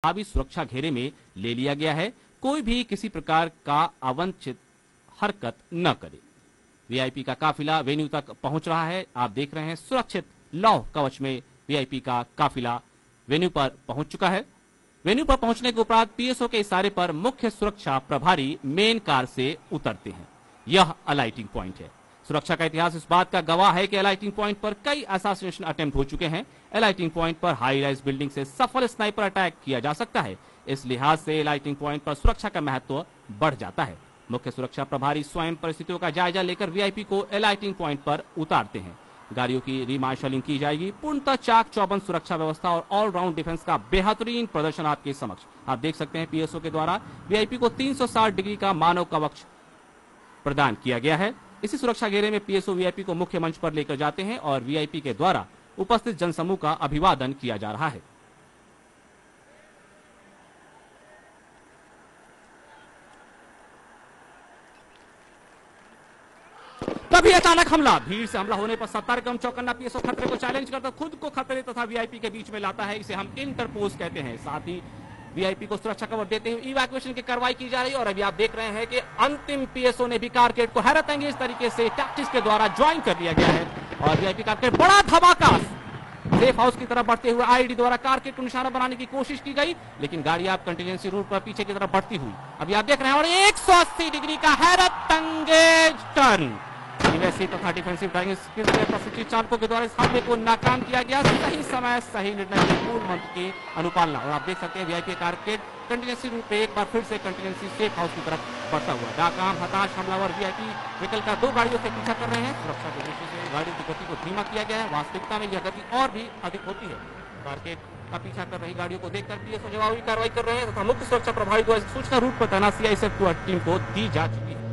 प्रभावी सुरक्षा घेरे में ले लिया गया है। कोई भी किसी प्रकार का अवांछित हरकत न करे। वीआईपी का काफिला वेन्यू तक पहुंच रहा है। आप देख रहे हैं सुरक्षित लौह कवच में वीआईपी का काफिला वेन्यू पर पहुंच चुका है। वेन्यू पर पहुंचने के उपरांत पीएसओ के इशारे पर मुख्य सुरक्षा प्रभारी मेन कार से उतरते हैं। यह अलाइटिंग पॉइंट है। सुरक्षा का इतिहास इस बात का गवाह है कि अलाइटिंग पॉइंट पर कई असैसिनेशन अटेम्प्ट हो चुके हैं। अलाइटिंग पॉइंट पर हाई राइज बिल्डिंग से सफल स्नाइपर अटैक किया जा सकता है। इस लिहाज से अलाइटिंग पॉइंट पर सुरक्षा का महत्व बढ़ जाता है। मुख्य सुरक्षा प्रभारी स्वयं परिस्थितियों का जायजा लेकर वीआईपी को अलाइटिंग पॉइंट पर उतारते हैं। गाड़ियों की रीमार्शलिंग की जाएगी। पूर्णतः चाक चौबंद सुरक्षा व्यवस्था और ऑलराउंड डिफेंस का बेहतरीन प्रदर्शन आपके समक्ष। आप देख सकते हैं पीएसओ के द्वारा वीआईपी को 360 डिग्री का मानव कवच प्रदान किया गया है। इसी सुरक्षा घेरे में पीएसओ वीआईपी को मुख्य मंच पर लेकर जाते हैं और वीआईपी के द्वारा उपस्थित जनसमूह का अभिवादन किया जा रहा है। तभी अचानक हमला। भीड़ से हमला होने पर सतर्क एवं चौकन्ना पीएसओ खतरे को चैलेंज करता खुद को खतरे तथा वीआईपी के बीच में लाता है। इसे हम इंटरपोज कहते हैं। साथ ही वीआईपी को सुरक्षा कवर देते हुए इवैक्यूएशन की कार्रवाई की जा रही है। और अभी आप देख रहे हैं कि अंतिम पीएसओ ने भी कारकेड को हैरत अंगेज तरीके से टैक्टिक्स के द्वारा ज्वाइन कर लिया गया है। और वीआईपी कारकेड बड़ा धमाका सेफ हाउस की तरफ बढ़ते हुए आईडी द्वारा कारकेड को निशाना बनाने की कोशिश की गई, लेकिन गाड़ी आप कंटीजेंसी रूट पर पीछे की तरफ बढ़ती हुई अभी आप देख रहे हैं। और 180 डिग्री का हैरत अंगेज टर्न डिफेंसिव तथा डिफेंसिव ड्राइविंग स्किल्स के प्रशिक्षित चालकों के द्वारा इस हमले को नाकाम किया गया। सही समय सही निर्णय के मूल मंत्र की अनुपालना। और आप देख सकते हैं वीआईपी कारकेड कंटीजेंसी रूट पे एक बार फिर से कंटीजेंसी सेफ हाउस की तरफ बढ़ता हुआ। नाकाम हताश हमलावर वीआईपी व्हीकल का 2 गाड़ियों से पीछा कर रहे हैं। सुरक्षा की दृष्टि से गाड़ियों की गति को धीमा किया गया है। वास्तविकता में यह गति और भी अधिक होती है। कारकेड का पीछा कर रही गाड़ियों को देखकर पीएसओ जवाबी कार्रवाई कर रहे हैं तथा मुख्य सुरक्षा प्रभारी द्वारा सूचना रूट पर तैनात सीआईएसएफ टीम को दी जा चुकी है।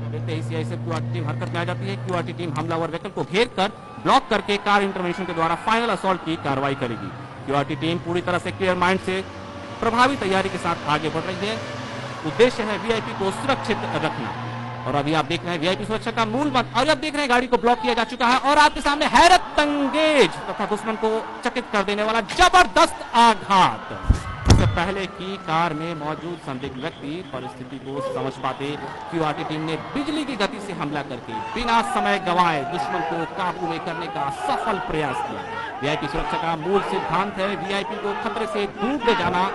देखते ही सीआईएसएफ क्यूआरटी टीम हरकत में आ जाती है। क्यूआरटी टीम हमलावर व्हीकल को घेर कर ब्लॉक करके कार इंटरवेंशन के द्वारा फाइनल असॉल्ट की कार्रवाई करेगी। क्यूआरटी टीम पूरी तरह से क्लियर माइंड से प्रभावी तैयारी के साथ आगे बढ़ रही है। उद्देश्य है वीआईपी को सुरक्षित रखना। और अभी आप देख रहे हैं वीआईपी सुरक्षा का मूल मंत्र। और अब देख रहे हैं गाड़ी को ब्लॉक किया जा चुका है और आपके सामने हैरत अंगेज तथा दुश्मन को चकित कर देने वाला जबरदस्त आघात। इससे पहले की कार में मौजूद संदिग्ध व्यक्ति परिस्थिति को समझ पाते क्यूआरटी टीम ने बिजली की गति से हमला करके बिना समय गंवाए दुश्मन को काबू में करने का सफल प्रयास किया। वीआईपी सुरक्षा का मूल सिद्धांत है वीआईपी को खतरे से दूर ले जाना।